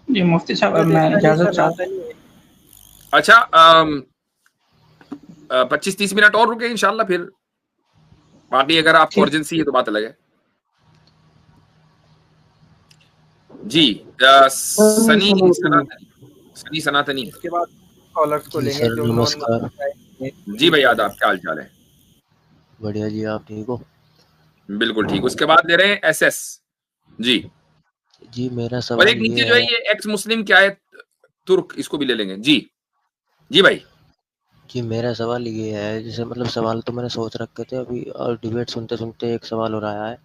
जी मुफ्ती साहब, अब मैं प्रतिस्थानी इजाजत चाहता हूँ। सनातनी है। अच्छा 25-30 मिनट और रुके इंशाल्लाह, फिर बाकी अगर आपको ठीक। अर्जेंसी है तो बात अलग है। जी सनी सनातनी, सनी सनातनी। इसके बाद कॉलर्स को जी लेंगे सर, जो नॉन नमस्कार। मुस्लिम हैं। जी भाई आदाब, क्या हाल चाल है? बढ़िया जी, आप ठीक हो? बिल्कुल ठीक। उसके बाद दे रहे हैं एसएस जी। जी मेरा और सवाल एक नीचे ये जो है है ये एक्स मुस्लिम क्या है, तुर्क, इसको भी ले लेंगे जी। जी भाई। कि मेरा सवाल ये है, जैसे मतलब सवाल तो मैंने सोच रखे थे अभी, और डिबेट सुनते सुनते एक सवाल हो रहा है।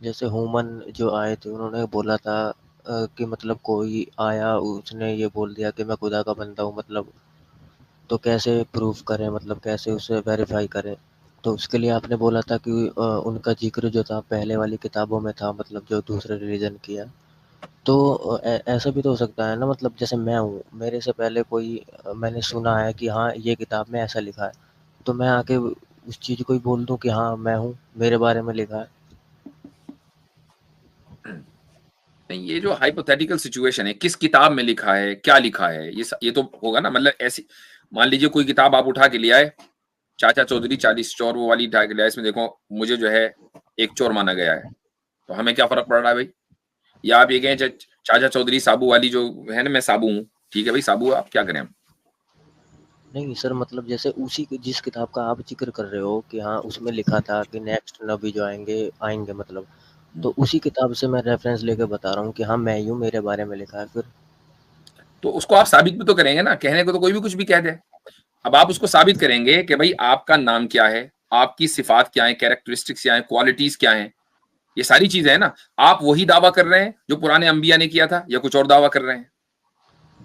जैसे हुमन जो आए थे उन्होंने बोला था कि मतलब कोई आया उसने ये बोल दिया कि मैं खुदा का बंदा हूँ, मतलब तो कैसे प्रूफ करें, मतलब कैसे उसे वेरीफाई करें? तो उसके लिए आपने बोला था कि उनका जिक्र जो था पहले वाली किताबों में था, मतलब जो दूसरे रिलीजन की है। तो ऐसा भी तो हो सकता है ना, मतलब जैसे मैं हूँ, मेरे से पहले कोई मैंने सुना है कि हाँ ये किताब में ऐसा लिखा है, तो मैं आके उस चीज़ को ही बोल दूँ कि हाँ मैं हूँ, मेरे बारे में लिखा है। नहीं, ये जो हाइपोथेटिकल सिचुएशन है, किस किताब में लिखा है, क्या लिखा है, ये तो होगा ना। मतलब ऐसी मान लीजिए कोई किताब आप उठा के ले आए, चाचा चौधरी 40 चोर वो वाली उठा के ले आए, इसमें देखो मुझे जो है एक चोर माना गया है, तो हमें क्या फर्क पड़ रहा है भाई? या आप ये कहें चाचा चौधरी साबू वाली जो है ना, मैं साबू हूँ, ठीक है भाई साबू, आप क्या करें हम? नहीं सर, मतलब जैसे जिस किताब का आप जिक्र कर रहे हो कि हाँ उसमें लिखा था कि नेक्स्ट नबी जो आएंगे आएंगे, मतलब तो उसी किताब से मैं रेफरेंस लेके बता रहा हूँ कि हाँ मैं ही हूँ, मेरे बारे में लिखा है। फिर तो उसको आप साबित भी तो करेंगे ना, कहने को तो कोई भी कुछ भी कह दे। अब आप उसको साबित करेंगे कि भाई आपका नाम क्या है, आपकी सिफात क्या है, कैरेक्टरिस्टिक्स क्या है, क्वालिटीज क्या है, ये सारी चीजें है ना। आप वही दावा कर रहे हैं जो पुराने अंबिया ने किया था, या कुछ और दावा कर रहे हैं?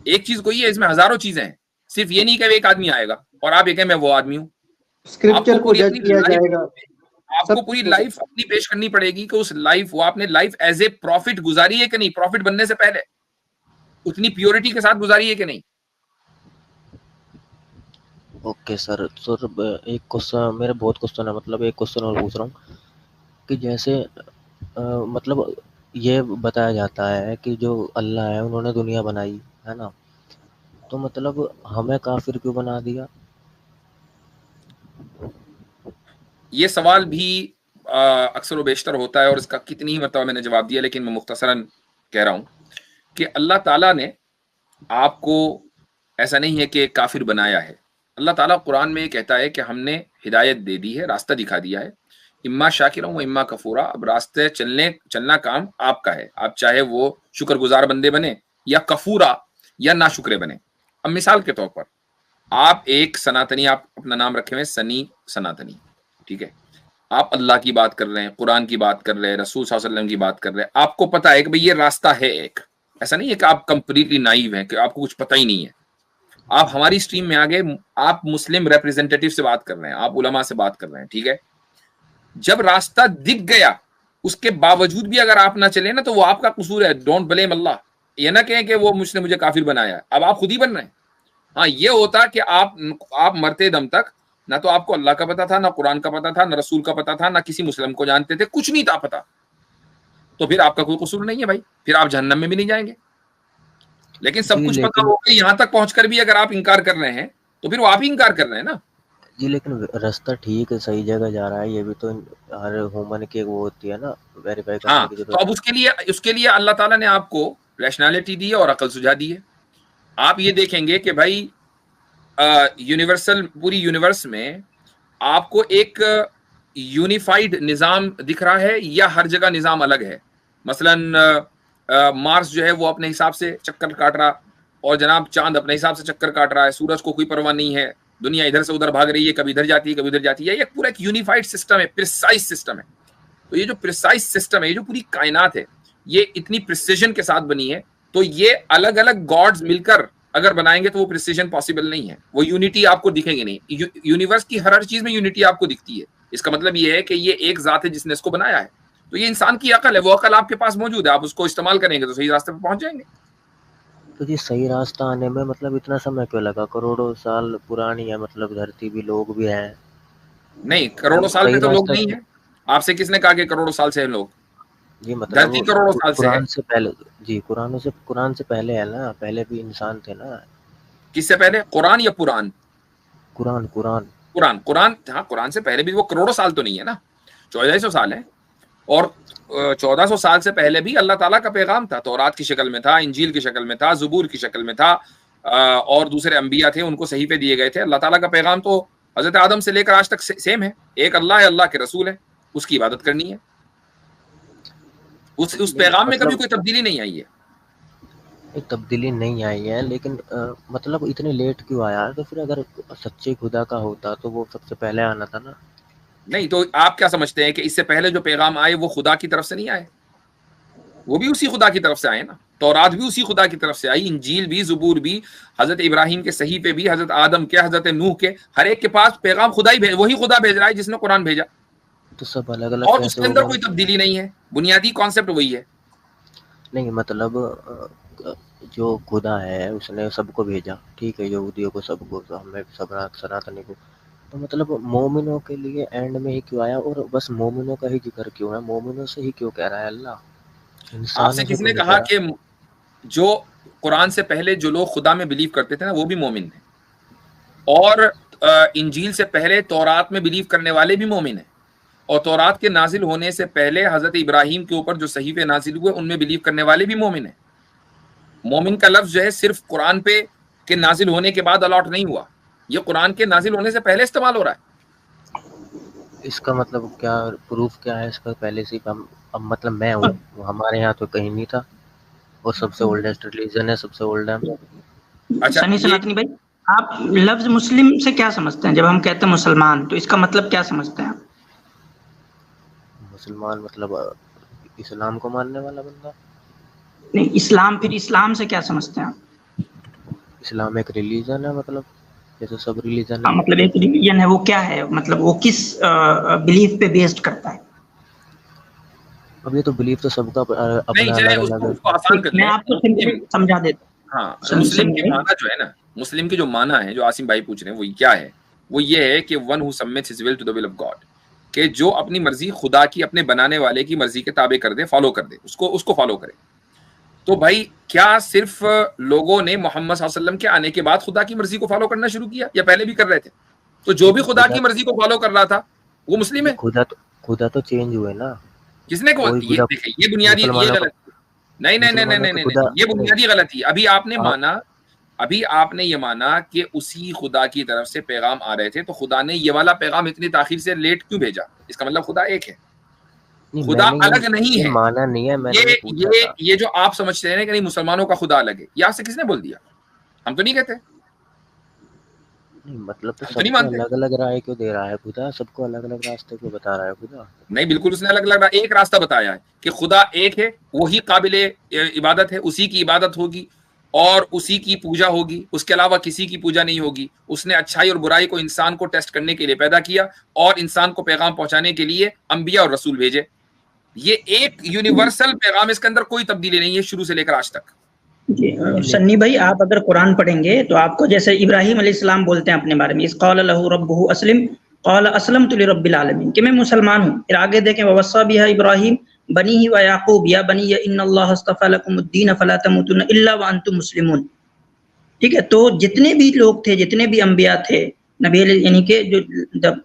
एक चीज कोई है, इसमें हजारों चीजें हैं। सिर्फ ये नहीं कि एक आदमी आएगा और आप ये कहें मैं वो आदमी हूं। आपको स्क्रिप्चर को पूरी जज अपनी किया लाइफ, जाएगा। आपको सब पूरी कुछ लाइफ अपनी पेश करनी पड़ेगी कि उस लाइफ, वो आपने लाइफ एज ए प्रॉफिट गुजारी है कि नहीं, प्रॉफिट बनने से पहले उतनी प्योरिटी के साथ गुजारी है कि नहीं। ओके सर, तो एक क्वेश्चन, मेरे बहुत क्वेश्चन है, मतलब एक क्वेश्चन और पूछ रहा हूँ कि जैसे मतलब ये बताया जाता है कि जो अल्लाह है उन्होंने दुनिया बनाई है ना, तो मतलब हमें काफिर क्यों बना दिया? ये सवाल भी अक्सर व बेशतर होता है, और इसका कितनी ही मरतबा मैंने जवाब दिया, लेकिन मैं मुख्तसरन कह रहा हूं कि अल्लाह ताला ने आपको ऐसा नहीं है कि काफिर बनाया है। अल्लाह ताला कुरान में ये कहता है कि हमने हिदायत दे दी है, रास्ता दिखा दिया है, इम्मा शाकिरा व इम्मा कफूरा। अब रास्ते चलना काम आपका है, आप चाहे वो शुक्रगुजार बंदे बने या कफूरा या नाशुक्रे बने। अब मिसाल के तौर पर आप एक सनातनी, आप अपना नाम रखे हुए सनी सनातनी, ठीक है, आप अल्लाह की बात कर रहे हैं, कुरान की बात कर रहे हैं, रसूल सल्लल्लाहु अलैहि वसल्लम की बात कर रहे हैं, आपको पता है कि भाई ये रास्ता है एक। ऐसा नहीं है कि आप कंप्लीटली नाइव हैं, कि आपको कुछ पता ही नहीं है। आप हमारी स्ट्रीम में आ गए, आप मुस्लिम रिप्रेजेंटेटिव से बात कर रहे हैं, आप उलमा से बात कर रहे हैं, ठीक है। जब रास्ता दिख गया उसके बावजूद भी अगर आप ना चले ना, तो वो आपका कसूर है। डोंट ब्लेम अल्लाह। ये ना कहें कि वो मुझे काफिर बनाया, अब आप खुद ही बन रहे हैं। हाँ, ये होता कि आप मरते दम तक ना तो आपको अल्लाह का पता था, ना कुरान का पता था, ना रसूल का पता था, ना किसी मुस्लिम को जानते थे, कुछ नहीं था पता, तो फिर आपका कोई कसूर नहीं है भाई, फिर आप जहन्नम में भी नहीं जाएंगे। लेकिन सब जी कुछ पता लेकिन होकर यहां तक पहुंचकर भी अगर आप इंकार कर रहे हैं, तो फिर वो आप ही इंकार कर रहे हैं ना। जी लेकिन रास्ता ठीक है, सही जगह जा रहा है, ये भी तो हर ह्यूमन की वो होती है ना, वेरीफाई हाँ, करने की तो जरूरत अब है। उसके लिए अल्लाह ताला ने आपको रैशनैलिटी दी है और अकल सुझा दी है। आप ये देखेंगे कि भाई यूनिवर्सल, पूरी यूनिवर्स में आपको एक यूनिफाइड निजाम दिख रहा है, या हर जगह निजाम अलग है? मसलन मार्स जो है वो अपने हिसाब से चक्कर काट रहा, और जनाब चांद अपने हिसाब से चक्कर काट रहा है, सूरज को कोई परवाह नहीं है, दुनिया इधर से उधर भाग रही है, कभी इधर जाती है कभी उधर जाती है। ये पूरा एक यूनिफाइड सिस्टम है, प्रिसाइज सिस्टम है। तो ये जो प्रिसाइज सिस्टम है, ये जो पूरी कायनात है, ये इतनी प्रिसीजन के साथ बनी है। तो ये अलग अलग गॉड्स मिलकर अगर बनाएंगे तो वो प्रिसीजन पॉसिबल नहीं है, वो यूनिटी आपको दिखेगी नहीं। यूनिवर्स की हर चीज में यूनिटी आपको दिखती है। इसका मतलब ये है कि ये एक जात है जिसने इसको बनाया है। तो ये इंसान की अकल है, वो अकल आपके पास मौजूद है, आप उसको इस्तेमाल करेंगे तो सही रास्ते पर पहुंच जाएंगे। तो जी सही रास्ता आने में मतलब इतना समय क्यों लगा? करोड़ों साल पुरानी है, मतलब धरती भी, लोग भी हैं, नहीं, करोड़ों तो साल में सही तो लोग रास्ता नहीं है। आपसे किसने कहा कि करोड़ों साल से हैं लोग? जी मतलब धरती करोड़ों साल से है। कुरान से पहले, जी कुरान से पहले है ना, पहले भी इंसान थे ना। किससे पहले, कुरान या पुरान? कुरान कुरान कुरान, कुरान, हाँ कुरान से पहले भी, वो करोड़ों साल तो नहीं है ना, 1400 साल है। और 1400 साल से पहले भी अल्लाह ताला का पैगाम था, तौरात की शक्ल में था, इंजील की शक्ल में था, ज़बूर की शक्ल में था, और दूसरे अंबिया थे, उनको सहीफे दिए गए थे। अल्लाह ताला का पैगाम तो हजरत आदम से लेकर आज तक सेम है, एक अल्लाह है, अल्लाह के रसूल है, उसकी इबादत करनी है। उस नहीं पैगाम में कभी मतलब कोई तब्दीली नहीं आई है। एक तब्दीली नहीं आई है, लेकिन मतलब इतने लेट क्यों आया है? तो फिर अगर सच्चे खुदा का होता तो वो सबसे पहले आना था ना। नहीं तो आप क्या समझते हैं कि इससे पहले जो पैगाम आए वो खुदा की तरफ से नहीं आए? वो भी उसी खुदा की तरफ से आए ना, तौरात भी उसी खुदा की तरफ से आई, इंजील भी, ज़बूर भी, हजरत इब्राहिम के सहीफे भी, हजरत आदम के, हजरत नूह के, हर एक के पास पैगाम खुदा ही भेज, वही खुदा भेज रहा है जिसने कुरान भेजा, तो सब अलग अलग और कैसे उसके हो अंदर गए? कोई तब्दीली नहीं है, बुनियादी कॉन्सेप्ट वही है। नहीं मतलब जो खुदा है उसने सबको भेजा, ठीक है, यहूदियों को, सबको, तो हमें सब सनातनी को, तो मतलब मोमिनों के लिए एंड में ही क्यों आया? और बस मोमिनों का ही जिक्र क्यों है? मोमिनों से ही क्यों कह रहा है अल्लाह? आपसे इंसानों से तो किसने नहीं कह कहा रहा। कि जो कुरान से पहले जो लोग खुदा में बिलीव करते थे ना, वो भी मोमिन थे, और इंजील से पहले तौरात में बिलीव करने वाले भी मोमिन हैं, और तौरात के नाजिल होने से पहले हजरत इब्राहिम के ऊपर जो सहीफे नाजिल हुए उनमें बिलीव करने वाले भी मोमिन हैं। मोमिन का लफ्ज जो है सिर्फ कुरान पे के नाजिल होने के बाद अलॉट नहीं हुआ, ये कुरान के नाजिल होने से पहले इस्तेमाल हो रहा है। इसका मतलब क्या, प्रूफ क्या है इसका? पहले से अब मतलब मैं हूँ, हमारे यहाँ तो कहीं नहीं था, और सबसे ओल्डेस्ट रिलीजन है, सबसे ओल्ड है। अच्छा, सनी ये सनातनी भाई, आप लफ्ज मुस्लिम से क्या समझते हैं? जब हम कहते हैं मुसलमान, तो इसका मतलब क्या समझते हैं? मुसलमान मतलब इस्लाम को मानने वाला बंदा। नहीं, इस्लाम, फिर इस्लाम से क्या समझते हैं आप? इस्लाम एक रिलीजन है, मतलब जैसे सब रिलीजन है। हाँ, मतलब एक रिलीजन है, वो क्या है? मतलब वो किस बिलीफ पे बेस्ड करता है? अब ये तो बिलीफ तो सबका नहीं, अपना चले अलग उसको अलग। उसको आसान कर मैं लें। आपको मुस्लिम, सिंपली समझा देता हाँ, हूँ। मुस्लिम के माना जो है ना, मुस्लिम के जो माना है, जो आसिम भाई पूछ रहे हैं, वो क्या है? वो ये है कि one who submits his will to the will of God, कि जो अपनी मर्जी खुदा की, अपने बनाने वाले की मर्जी के ताबे कर दे, फॉलो कर दे, उसको फॉलो करे। तो भाई क्या सिर्फ लोगों ने मोहम्मद सल्लल्लाहु अलैहि वसल्लम के आने के बाद खुदा की मर्जी को फॉलो करना शुरू किया, या पहले भी कर रहे थे? तो जो ये भी तो खुदा की मर्जी को फॉलो कर रहा था वो मुस्लिम है। खुदा तो चेंज हुए ना। किसने को? कोई ये खुदा देखिए, ये बुनियादी, ये मुसलमानों का, गलत। नहीं नहीं नहीं नहीं मुसलमानों नहीं के नहीं खुदा नहीं, ये नहीं। बुनियादी गलती। अभी आपने आप माना, अभी आपने ये माना कि उसी खुदा की तरफ से पैगाम आ रहे थे, तो खुदा ने ये वाला पैगाम इतनी ताखिर से लेट क्यों भेजा? इसका मतलब खुदा एक है, नहीं, खुदा मैंने अलग नहीं ये है। माना नहीं है, मैंने ये पूछा था। ये जो आप समझते हैं कि नहीं मुसलमानों का खुदा अलग है, ये आपसे किसने बोल दिया? हम तो नहीं कहते, नहीं मतलब तो हम तो नहीं सबको मानते। अलग अलग राय क्यों दे रहा है खुदा? सबको अलग अलग रास्ते क्यों बता रहा है खुदा? नहीं, बिल्कुल उसने अलग अलग एक रास्ता बताया है कि खुदा एक है, वही काबिले इबादत है, उसी की इबादत होगी और उसी की पूजा होगी, उसके अलावा किसी की पूजा नहीं होगी। उसने अच्छाई और बुराई को इंसान को टेस्ट करने के लिए पैदा किया और इंसान को पैगाम पहुंचाने के लिए अंबिया और रसूल भेजे। ये एक यूनिवर्सल पैगाम, इसके अंदर कोई तब्दीली नहीं है शुरू से लेकर आज तक। जी, सन्नी भाई, आप अगर कुरान पढ़ेंगे तो आपको, जैसे इब्राहिम अलैहिस्सलाम बोलते हैं अपने बारे में, इस क़ाल लहू रब्बुहु अस्लिम क़ाल अस्लमतु लिरब्बिल आलमीन, कि मैं मुसलमान हूँ। फिर आगे देखें, ववस्सा बिहा इब्राहिम बनीही व याकूब या बनिया इन्नल्लाह अस्तफ़ा लकुमुद्दीन फला तमूतुन्ना इल्ला व अंतुम मुस्लिमून। ठीक है, तो जितने भी लोग थे, जितने भी अंबिया थे, नबी यानी कि जो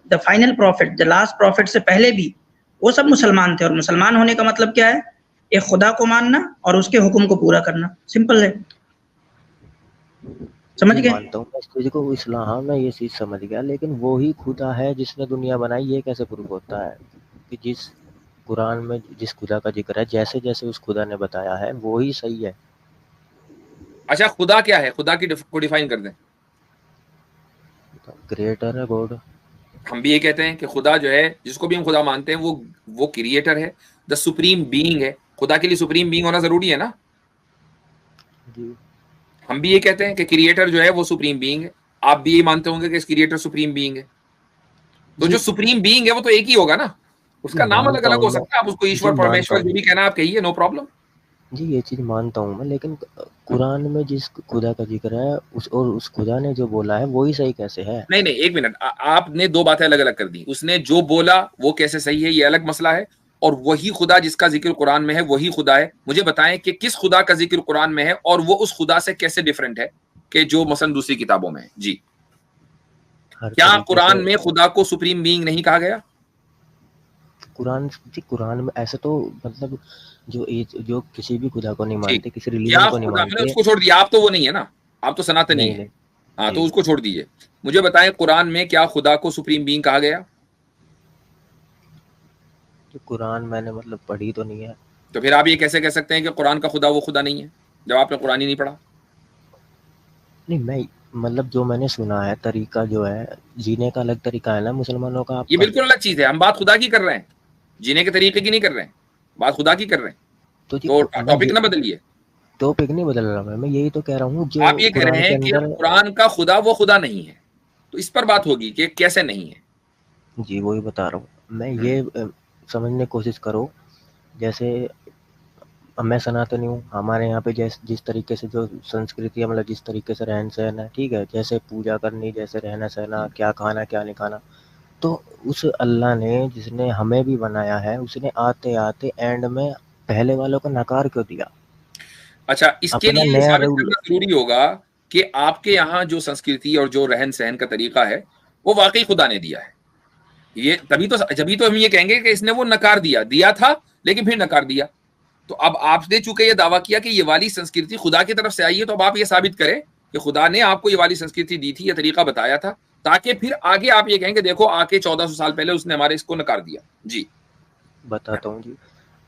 the final profit, the last profit से पहले भी, वो सब मुसलमान थे। और मुसलमान होने का मतलब क्या है? एक खुदा को मानना और उसके हुक्म को पूरा करना, सिंपल है। समझ जी गए? मानता हूँ मैं इस चीज को, इस्लाम, हाँ मैं ये चीज समझ गया, लेकिन वो ही खुदा है जिसने दुनिया बनाई, ये कैसे प्रूफ होता है कि जिस कुरान में जिस खुदा का जिक्र है, जैसे जैसे उस खुदा ने बताया है वो ही सही है? अच्छा, खुदा क्या है? खुदा को डिफाइन कर दें। क्रिएटर है, गॉड। हम भी ये कहते हैं कि खुदा जो है, जिसको भी हम खुदा मानते हैं, वो क्रिएटर है, द सुप्रीम बीइंग है। खुदा के लिए सुप्रीम बीइंग होना जरूरी है ना? जी हम भी ये कहते हैं कि क्रिएटर जो है वो सुप्रीम बीइंग है। आप भी ये मानते होंगे कि इस क्रिएटर सुप्रीम बीइंग है। तो जी जो सुप्रीम बीइंग है वो तो एक ही होगा ना, जी उसका नाम अलग मानता अलग हो हूँ मैं। सकता है। आप उसको जी ईश्वर, मानता परमेश्वर, जो हूँ। भी कहना आप कहिए, नो प्रॉब्लम। जी ये चीज मानता हूँ मैं, लेकिन कुरान में जिस खुदा का जिक्र है उस खुदा ने जो बोला है वो ही सही कैसे है? नहीं नहीं, एक मिनट, आपने दो बातें अलग अलग कर दी। उसने जो बोला वो कैसे सही है, ये अलग मसला है, और वही खुदा जिसका जिक्र कुरान में है वही खुदा है। मुझे बताएं कि किस खुदा का जिक्र कुरान में है और वो उस खुदा से कैसे डिफरेंट है कि जो मसलन दूसरी किताबों में है। जी, क्या कुरान में खुदा को सुप्रीम बीइंग नहीं कहा गया? कुरान में ऐसे तो मतलब जो किसी भी खुदा को नहीं मानते, किसी रिलीजन को नहीं मानते, उसको छोड़ दिया। आप तो वो नहीं है ना, आप तो सनातनी है। हाँ, तो उसको छोड़ दीजिए। मुझे बताएं कुरान में क्या खुदा को सुप्रीम बीइंग कहा गया? तो कुरान मैंने मतलब पढ़ी तो नहीं है। तो फिर आप ये कैसे कह सकते हैं कि कुरान का खुदा वो खुदा नहीं है, जब आपने कुरान ही नहीं पढ़ा? नहीं, मैं मतलब जो मैंने सुना है, तरीका जो है जीने का अलग तरीका है ना मुसलमानों का। ये बिल्कुल अलग चीज है। हम बात खुदा की कर रहे हैं, जीने के तरीके की नहीं कर रहे हैं, बात खुदा की कर रहे हैं। तो टॉपिक ना बदलिए। टॉपिक नहीं बदल रहा मैं यही तो कह रहा हूँ। जो आप ये कह रहे हैं कि कुरान का खुदा वो खुदा नहीं है, तो इस पर बात होगी कि कैसे नहीं है। जी, वही बता रहा हूँ मैं। ये समझने की कोशिश करो, जैसे मैं सनातनी हूँ, हमारे यहाँ पे जिस तरीके से जो संस्कृति है, मतलब जिस तरीके से रहन सहन है, ठीक है, जैसे पूजा करनी, जैसे रहना सहना, क्या खाना क्या नहीं खाना, तो उस अल्लाह ने जिसने हमें भी बनाया है, उसने आते आते एंड में पहले वालों को नकार क्यों दिया? अच्छा, इसके लिए ये साबित करना जरूरी होगा कि आपके यहाँ जो संस्कृति और जो रहन सहन का तरीका है वो वाकई खुदा ने दिया है। ये जभी तो हम ये कहेंगे कि इसने वो नकार दिया था लेकिन फिर नकार दिया। तो अब आपने चूंकि ये दावा किया कि ये वाली संस्कृति खुदा की तरफ से आई है, तो अब आप ये साबित करें कि खुदा ने आपको ये वाली संस्कृति दी थी, ये तरीका बताया था, ताकि फिर आगे आप ये कहेंगे देखो आके 1400 साल पहले उसने हमारे इसको नकार दिया। जी बताता हूँ जी।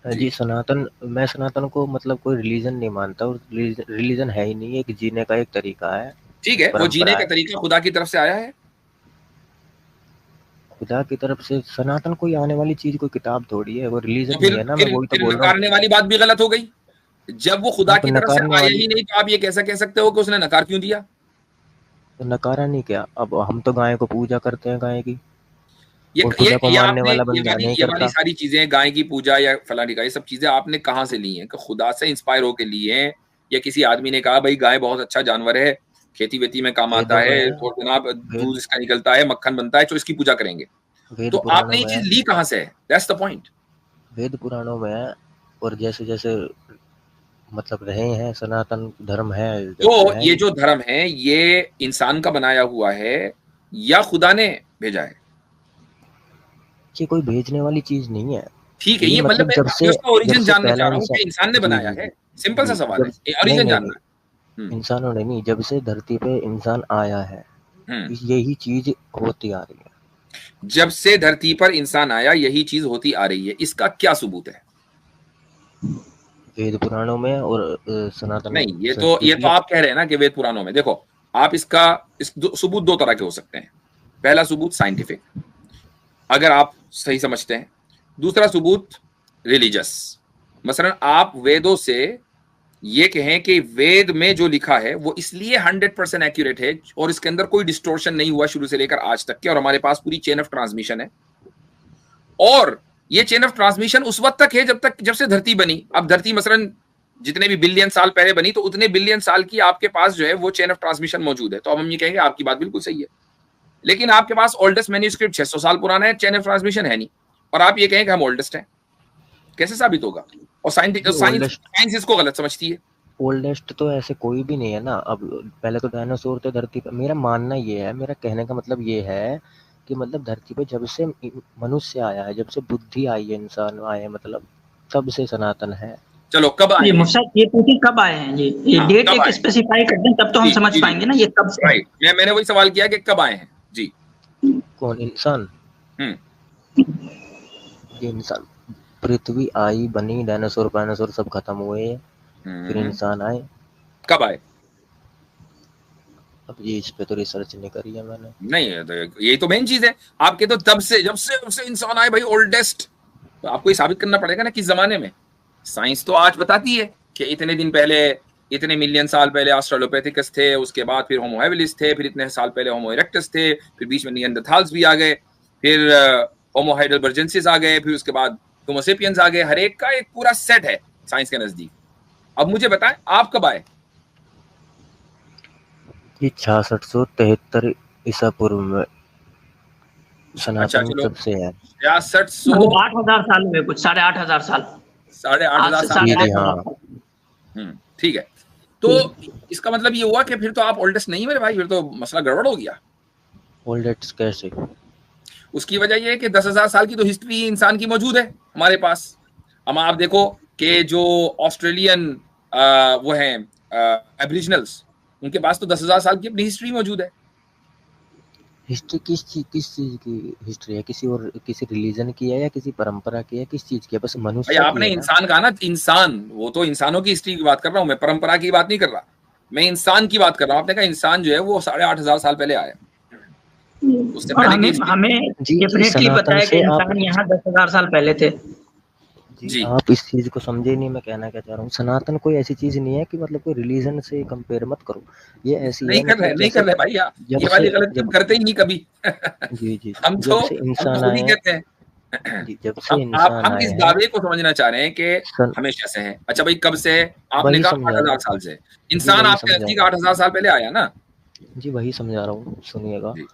मैं सनातन को मतलब कोई रिलीजन नहीं मानता, और रिलीजन है ही नहीं, एक जीने का एक तरीका है। ठीक है, वो जीने का तरीका खुदा की तरफ से आया है। खुदा की तरफ से सनातन कोई आने वाली चीज, कोई किताब थोड़ी है, वो रिलीजन नहीं है ना। मैं वही तो बोल रहा हूँ। नकारने वाली बात भी गलत हो गई। जब वो खुदा की तरफ से आया ही नहीं, तो आप ये कैसे कह सकते हो कि उसने नकार क्यों दिया? तो नकारा नहीं क्या? अब हम तो गाय को पूजा करते हैं, गाय की। ये वाली सारी चीजें, गाय की पूजा या फलानी का, ये सब चीजें आपने कहाँ से ली हैं? कि खुदा से इंस्पायर होके ली हैं, या किसी आदमी ने कहा भाई गाय बहुत अच्छा जानवर है, खेती वेती में काम आता है, और जनाब दूध इसका निकलता है, मक्खन बनता है, तो इसकी पूजा करेंगे। तो आपने ये चीज ली कहाँ से है? That's the point. वेद पुराणों में है, और जैसे जैसे मतलब रहे हैं, सनातन धर्म है। तो ये जो धर्म है ये इंसान का बनाया हुआ है या खुदा ने भेजा है? ये कोई भेजने वाली चीज नहीं है। ठीक है, ये मतलब जब से उसका ओरिजिन जानना चाह रहा हूँ कि इंसान ने बनाया है। सिंपल सा सवाल है, ओरिजिन जानना है। इंसानों ने नहीं, जब से धरती पे इंसान आया है यही चीज होती आ रही है। जब से धरती पर इंसान आया यही चीज होती आ रही है, इसका क्या सबूत है? वेद पुराणों में और सनातन नहीं, ये तो आप कह रहे हैं ना कि वेद पुराणों में। देखो, आप इसका सबूत दो तरह के हो सकते हैं। पहला सबूत साइंटिफिक, अगर आप सही समझते हैं। दूसरा सबूत रिलीजियस। मसलन आप वेदों से ये कहें कि वेद में जो लिखा है वो इसलिए 100% एक्यूरेट है और इसके अंदर कोई डिस्टोर्शन नहीं हुआ शुरू से लेकर आज तक के, और हमारे पास पूरी चेन ऑफ ट्रांसमिशन है, और ये चेन ऑफ ट्रांसमिशन उस वक्त तक है जब से धरती बनी। अब धरती मसलन जितने भी बिलियन साल पहले बनी, तो उतने बिलियन साल की आपके पास जो है वो चेन ऑफ ट्रांसमिशन मौजूद है। तो अब हम ये कहेंगे आपकी बात बिल्कुल सही है, लेकिन आपके पास ओल्डेस्ट मैन्यूस्क्रिप्ट 600 साल पुराना है, चेन ऑफ ट्रांसमिशन है नहीं, और आप ये कहें कि हम ओल्डेस्ट हैं, कैसे साबित होगा? और साइंस इसको गलत समझती है। ओल्डेस्ट तो ऐसे कोई भी नहीं है ना। अब पहले तो डायनासोर थे धरती पर। मेरा मानना ये है, मेरा कहने का मतलब ये है कि मतलब धरती पे जब से मनुष्य आया है, जब से बुद्धि आई है, इंसान आए, मतलब तब से सनातन है। चलो कब आए? ये टॉपिक कब आए हैं? ये डेट एक स्पेसिफाई कर दें तब तो हम समझ पाएंगे ना ये कब से। राइट, मैंने वही सवाल किया कि कब आए हैं। जी, कौन? इंसान। ये इंसान, पृथ्वी आई, बनी, डायनासोर सब खत्म हुए, फिर इंसान आए। कब आए? अब ये इस पे तो रिसर्च नहीं करी है मैंने। नहीं, तो यही तो मेन चीज है आपके। तो तब से जब से इंसान आए भाई, ओल्डेस्ट। तो आपको ये साबित करना पड़ेगा ना किस जमाने में। साइंस तो आज बताती है कि इतने दिन पहले, इतने मिलियन साल पहले ऑस्ट्रेलोपैथिकस थे, उसके बाद फिर होमो हैबिलिस थे, फिर इतने साल पहले होमो इरेक्टस थे, फिर बीच में निएंडरथाल्स भी आ गए, फिर होमो हाइडेलबर्जेंसिस आ गए, फिर उसके बाद होमो सेपियंस आ गए। हर एक का एक पूरा सेट है साइंस के नजदीक। अब मुझे बताएं आप कब आए? ये 6673 ईसा पूर्व में। सनातन चलो कब से है? 6300 मतलब 8,000 साल हुए, कुछ 8,500 साल, 8,500 साल जी पहले। जी हाँ। ठीक है, तो इसका मतलब ये हुआ कि फिर तो आप ओल्डेस्ट नहीं मेरे भाई, फिर तो मसला गड़बड़ हो गया। ओल्डेस्ट कैसे? उसकी वजह ये है कि 10,000 साल की तो हिस्ट्री इंसान की मौजूद है हमारे पास। अब आप देखो कि जो ऑस्ट्रेलियन वो हैं एब्रिजिनल्स, उनके पास तो 10,000 साल की अपनी हिस्ट्री मौजूद है। हिस्ट्री किस चीज की हिस्ट्री है? किसी और किसी रिलीजन की है या किसी परंपरा की है? किस चीज की है? बस भाई मनुष्य की आपने है ना? इंसान कहा ना, इंसान, वो तो इंसानों की हिस्ट्री की बात कर रहा हूँ मैं, परंपरा की बात नहीं कर रहा, मैं इंसान की बात कर रहा हूँ। आपने कहा इंसान जो है वो 8,500 साल पहले आया, उससे और पहले की हमें हिस्ट्री। हमें जी जी डेफिनेटली पता सनातन है कि से आप, इंसान यहाँ 10,000 साल पहले थे। जी जी आप इस चीज को समझे नहीं, मैं कहना क्या चाह रहा हूँ। सनातन कोई ऐसी चीज नहीं है कि मतलब कोई रिलीजन से कंपेयर मत करो। ये ऐसी है मतलब नहीं कर जैसे रहे भाई, जब ये से वाली गलती हम जब करते ही नहीं कभी। जी जी हम तो जब से हम तो इंसान खुद आए ही हैं, कहते हैं। जी जब से आप इंसान हम आए इस हैं दावे को समझना चाह रहे हैं कि सन, हमेशा से है। अच्छा भाई, कब से है? आपने वही कहा समझा रहा 8,000 हूँ। साल से। जी इंसान वही आपके समझा नजदीक रहा 8,000 साल पहले आया ना। हूँ, जी वही समझा रहा हूँ, सुनिएगा। जी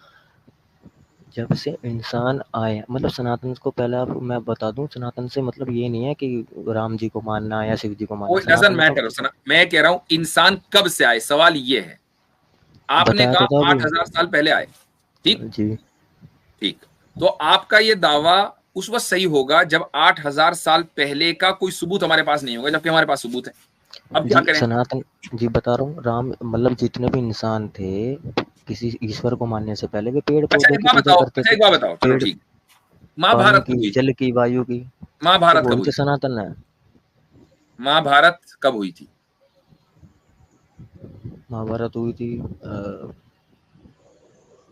जब से इंसान आए मतलब सनातन को पहले आप मैं बता दूं, सनातन से मतलब ये नहीं है कि राम जी को मानना या शिव जी को मानना। वो डजंट सनातन का मैटर, मैं कह रहा हूं इंसान कब से आए, सवाल ये है। आपने बताया तो था कहा अभी। 8,000 साल पहले आए, ठीक। जी ठीक, तो आपका ये दावा उस वक्त सही होगा जब 8,000 साल पहले का कोई सबूत हमारे पास नहीं होगा, जबकि हमारे पास सबूत है। अब क्या जी करें? सनातन, जी बता रहा हूँ, राम मतलब जितने भी इंसान थे किसी ईश्वर को मानने से पहले वे पेड़ अच्छा पौधों एक की बात पूजा बताओ, करते थे। चलो पेड़, ठीक। पानी महाभारत कब की, हुई थी? जल की, वायु की, तो महाभारत कब वही हुई तो थी? सनातन है। महाभारत कब हुई थी? महाभारत हुई थी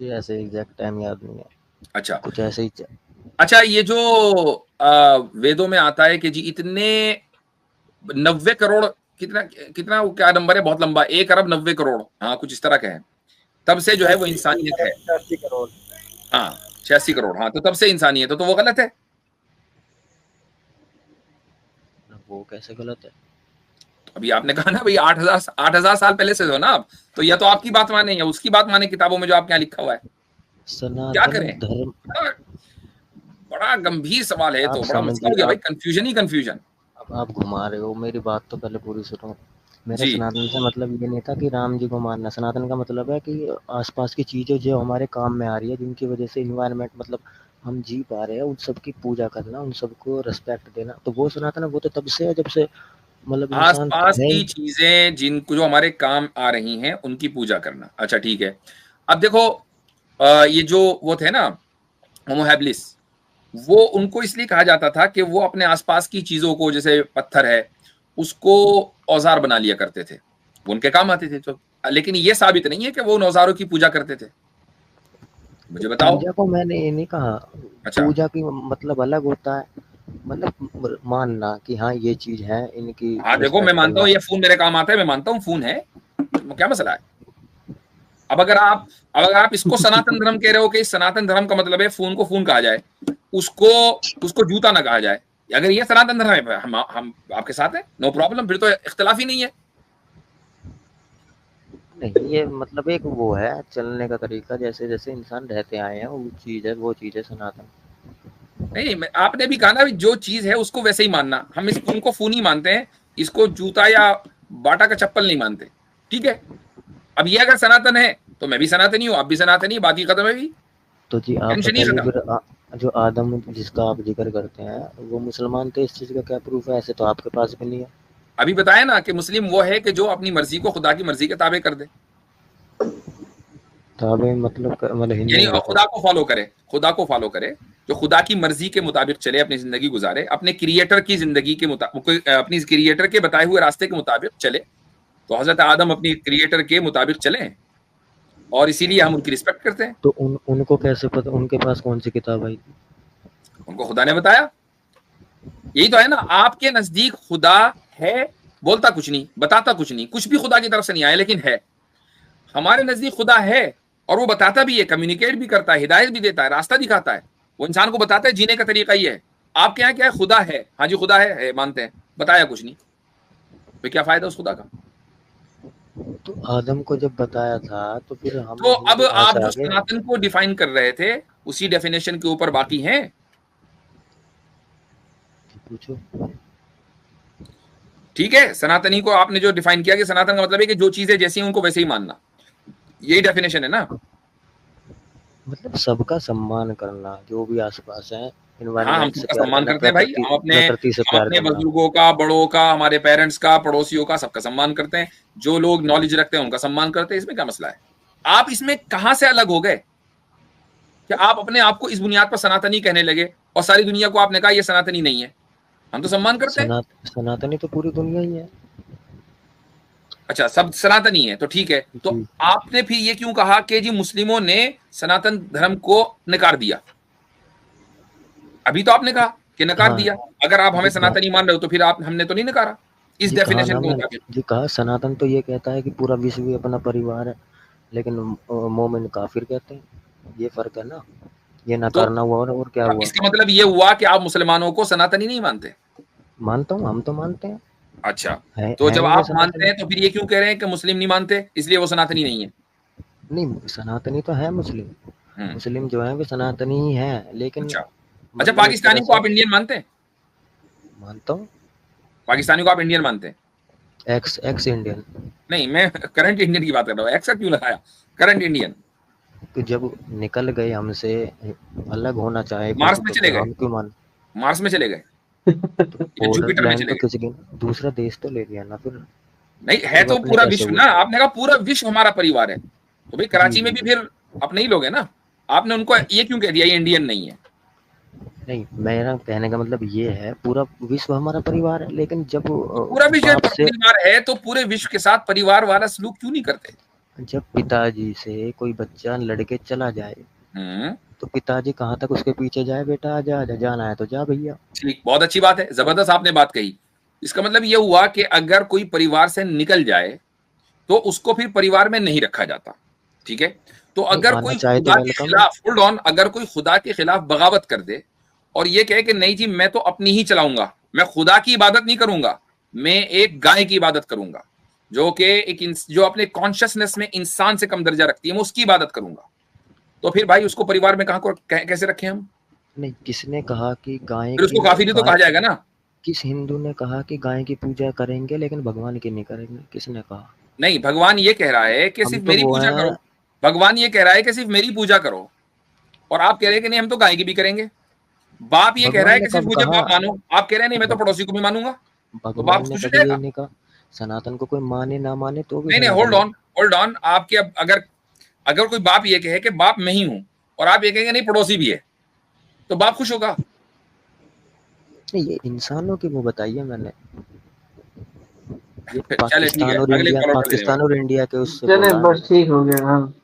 ये ऐसे एग्जैक्ट टाइम याद नहीं है, अच्छा कुछ ऐसे ही अच्छा, ये जो वेदों में आता है कि जी इतने 90 करोड़, कितना कितना वो क्या नंबर है, बहुत लंबा, 1 अरब 90 करोड़, हाँ कुछ इस तरह का है, तब से जो है वो 86 इंसानियत है। 86 करोड़। हाँ 86 करोड़, हाँ, तो तब से इंसानियत है, तो वो गलत है। वो कैसे गलत है? अभी आपने कहा ना भाई 8,000 साल पहले से हो ना आप, तो या तो आपकी बात माने या उसकी बात माने, किताबों में जो आपके यहाँ लिखा हुआ है। क्या सनातन करें? धर्म, बड़ा बड़ा गंभीर सवाल है, आप तो बड़ा मसला समझिए हो गया भाई, आप, कंफ्यूजन ही कंफ्यूजन। अब आप घुमा रहे हो, मेरी बात तो पहले पूरी सुनो। मेरा जी सनातन से मतलब ये नहीं था कि राम जी को मानना। सनातन का मतलब है कि आसपास की चीज़ें जो हमारे काम में आ रही है, जिनकी वजह से इन्वायरमेंट मतलब हम जी पा रहे हैं, उन सब की पूजा करना, उन सबको रिस्पेक्ट देना, तो वो सनातन है। वो तो तब से है जब से मतलब इंसान आसपास है की ही। चीजें जिनको जो हमारे काम आ रही हैं उनकी पूजा करना, अच्छा ठीक है। अब देखो ये जो वो थे ना होमो हैबिलिस, वो उनको इसलिए कहा जाता था कि वो अपने आसपास की चीजों को, जैसे पत्थर है, उसको औजार बना लिया करते थे, वो उनके काम आते थे। तो लेकिन ये साबित नहीं है कि वो उन औजारों की पूजा करते थे, मुझे बताओ। पूजा को मैंने ये नहीं कहा, अच्छा पूजा की मतलब अलग होता है, मतलब मानना कि हाँ ये चीज है, इनकी हाँ देखो, मैं रिस्पेक्ट मानता करना। हूँ ये फोन मेरे काम आता है, मैं मानता हूँ फोन है, क्या मसला है? अब अगर आप इसको सनातन धर्म कह रहे हो कि इस सनातन धर्म का मतलब है फोन को फोन कहा जाए, उसको उसको जूता ना कहा जाए, अगर ये सनातन धर्म है, हम आपके साथ है, नो प्रॉब्लम, फिर तो इख्तिलाफ ही नहीं है। नहीं ये मतलब एक वो है चलने का तरीका, जैसे जैसे इंसान रहते आए हैं वो चीज है सनातन। नहीं, आपने भी कहा ना, जो चीज है उसको वैसे ही मानना, हम इस फोन को फोन ही मानते हैं, इसको जूता या बाटा का चप्पल नहीं मानते, ठीक है। अब ये अगर सनातन है तो मैं भी सनातनी हूँ, आप भी सनातनी, बात ही खत्म है भी, तो जी आप टेंशन ही बताइए खत्म। फिर जो आदम जिसका आप जिक्र करते हैं वो मुसलमान थे, इस चीज का क्या प्रूफ है? ऐसे तो आपके पास भी नहीं है। अभी बताया ना कि मुस्लिम वो है कि जो अपनी मर्जी को खुदा की मर्जी के ताबे कर दे, तो अभी मतलब यानी हिंदू में देखो। खुदा को फॉलो करे, खुदा को फॉलो करे, जो खुदा की मर्जी के मुताबिक चले, अपनी जिंदगी गुजारे, अपने क्रिएटर की जिंदगी के मुताबिक, अपनी क्रिएटर के बताए हुए रास्ते के मुताबिक चले, तो हजरत आदम अपनी क्रिएटर के मुताबिक चले, और इसीलिए हम उनकी रिस्पेक्ट करते हैं। तो उनको कैसे पता, उनके पास कौन सी किताब आई? उनको खुदा ने बताया, यही तो है ना, आपके नजदीक खुदा है, बोलता कुछ नहीं, बताता कुछ नहीं, कुछ भी खुदा की तरफ से नहीं आया, लेकिन है। हमारे नजदीक खुदा है और वो बताता भी है, कम्युनिकेट भी करता है, हिदायत भी देता है, रास्ता दिखाता है, वो इंसान को बताता है जीने का तरीका ये है। आपके यहाँ क्या है? खुदा है, हाँ जी खुदा है, मानते हैं, बताया कुछ नहीं, तो क्या फायदा उस खुदा का? तो आदम को जब बताया था तो फिर हम तो अब हिंदू वहां आप से जो आगे। सनातन को डिफाइन कर रहे थे, उसी डेफिनेशन के ऊपर बाकी हैं? पूछो। ठीक है, सनातनी को आपने जो डिफाइन किया कि सनातन का मतलब है कि जो चीजें जैसी हैं उनको वैसे ही मानना, यही डेफिनेशन है ना? मतलब सबका सम्मान करना, जो भी आसपास है, हाँ, हम एनवायरनमेंट से सबका प्यार सम्मान करना, करते हैं भाई। प्रकृति से हम प्यार अपने करना। बुजुर्गों का, बड़ों का, हमारे पेरेंट्स का, पड़ोसियों का, सबका सम्मान करते हैं। जो लोग नॉलेज रखते हैं उनका सम्मान करते हैं। इसमें क्या मसला है? आप इसमें कहां से अलग हो गए कि आप अपने आप को इस बुनियाद पर सनातनी कहने लगे और सारी दुनिया को आपने कहा ये सनातनी नहीं है? हम तो सम्मान करते हैं। सनातनी तो पूरी दुनिया ही है। अच्छा, सब सनातनी है तो ठीक है। तो जी। आपने फिर ये क्यों कहा कि जी मुस्लिमों ने सनातन धर्म को नकार दिया? अभी तो आपने कहा कि नकार हाँ दिया। अगर आप हमें जी, कहा सनातनी मान रहे हो तो फिर आप हमने तो नहीं नकारा इस जी, कहा डेफिनेशन ना के मैंने मुताबिक। जी, कहा सनातन तो ये कहता है कि पूरा विश्व ही अपना परिवार है, लेकिन मोमिन काफिर कहते हैं। ये फर्क है ना, ये तो नकारना हुआ और क्या हुआ। इसका मतलब ये हुआ कि आप मुसलमानों को सनातनी नहीं मानते? मानता हूँ, हम तो मानते हैं। अच्छा, है, तो है जब ही वे आप मानते सनातनी। हैं तो फिर ये क्यों कह रहे हैं कि मुस्लिम नहीं मानते इसलिए वो सनातनी नहीं है? नहीं, सनातनी तो है मुस्लिम। हम्म। मुस्लिम जो है वे सनातनी ही है, लेकिन अच्छा, अच्छा, मतलब एक तरह पाकिस्तानी को से आप इंडियन मानते हैं? मानता हूँ। पाकिस्तानी को आप इंडियन मानते हैं? X x Indian. नहीं, मैं करंट इंडियन की बात कर रहा हूँ। एक्सा क्यों लगाया? Current Indian. तो जब निकल गए हमसे, अलग होना चाहे मार्स कुछ, में तो चले फिर गए? हम क्यों मान। मार्स में चले गए तो या बॉर्डर जुपिटर में लैंड चले तो गए? किसी की दूसरा देश तो ले लिया ना फिर। नहीं है फिर वो तो अपने पूरा कैसे विश्व हुए। ना। आपने कहा पूरा विश्व हमारा परिवार है, तो भाई जी कराची में जी भी जी। फिर अपने ही लोग हैं ना। आपने उनको ये क्यों कह दिया ये इंडियन नहीं है? नहीं, मेरा कहने का मतलब ये है, पूरा विश्व हमारा परिवार है, लेकिन जब तो पूरा विश्व बाप से, परिवार है तो पूरे विश्व के साथ परिवार वाला सलूक क्यों नहीं करते? जब पिताजी से कोई बच्चा लड़के चला जाए, हम्म। तो पिताजी कहाँ तक उसके पीछे जाए, बेटा आजा आजा, जाना है तो जा भैया। ठीक, बहुत अच्छी बात है, जबरदस्त आपने बात कही। इसका मतलब ये हुआ कि अगर कोई परिवार से निकल जाए तो उसको फिर परिवार में नहीं रखा जाता। ठीक है, तो नहीं, अगर आना कोई चाहे तो खुदा के वेलकम है। खिलाफ, होल्ड ऑन, अगर कोई खुदा के खिलाफ बगावत कर दे और ये कहे कि नहीं जी मैं तो अपनी ही चलाऊंगा, मैं खुदा की इबादत नहीं करूंगा, मैं एक गाय की इबादत करूंगा जो कि जो अपने कॉन्शियसनेस में इंसान से कम दर्जा रखती है, मैं उसकी इबादत करूंगा, तो फिर भाई उसको परिवार में कहां को कैसे रखें हम? नहीं, किसने कहा कि गाय फिर की, उसको काफिर ही तो गाय, कहा जाएगा ना। किस हिंदू ने कहा कि गाय की पूजा करेंगे लेकिन भगवान की नहीं करेंगे, किसने कहा। नहीं, भगवान ये कह रहा है कि हम सिर्फ तो मेरी वो पूजा करो। हैं। भगवान ये कह रहा है कि सिर्फ मेरी पूजा करो और आप कह रहे हैं कि नहीं हम तो गाय की भी करेंगे। बाप ये कह रहा भगवान है ने कि सिर्फ कब मुझे कहा। बाप मानो, आप कह रहे हैं नहीं मैं तो भग, पड़ोसी को भी मानूंगा, तो बाप भगवान ने खुश हो कभी यही जाएगा? नहीं कहा। सनातन को कोई माने ना माने तो भी नहीं नहीं, होल्ड सनातनी है। On, hold on. आपके अगर अगर कोई बाप ये कहे कि बाप मैं ही हूं और आप ये कहेंगे नहीं पड़ोसी भी है, तो बाप खुश होगा? नहीं, ये इंसानों की वो बताइए मैंने। ये चले ठीक है, अगले कॉलर पर ले लेगा। पाकिस्तान और इंडिया के उससे चले बोला है बस मैंने। ठीक हो गया। हाँ।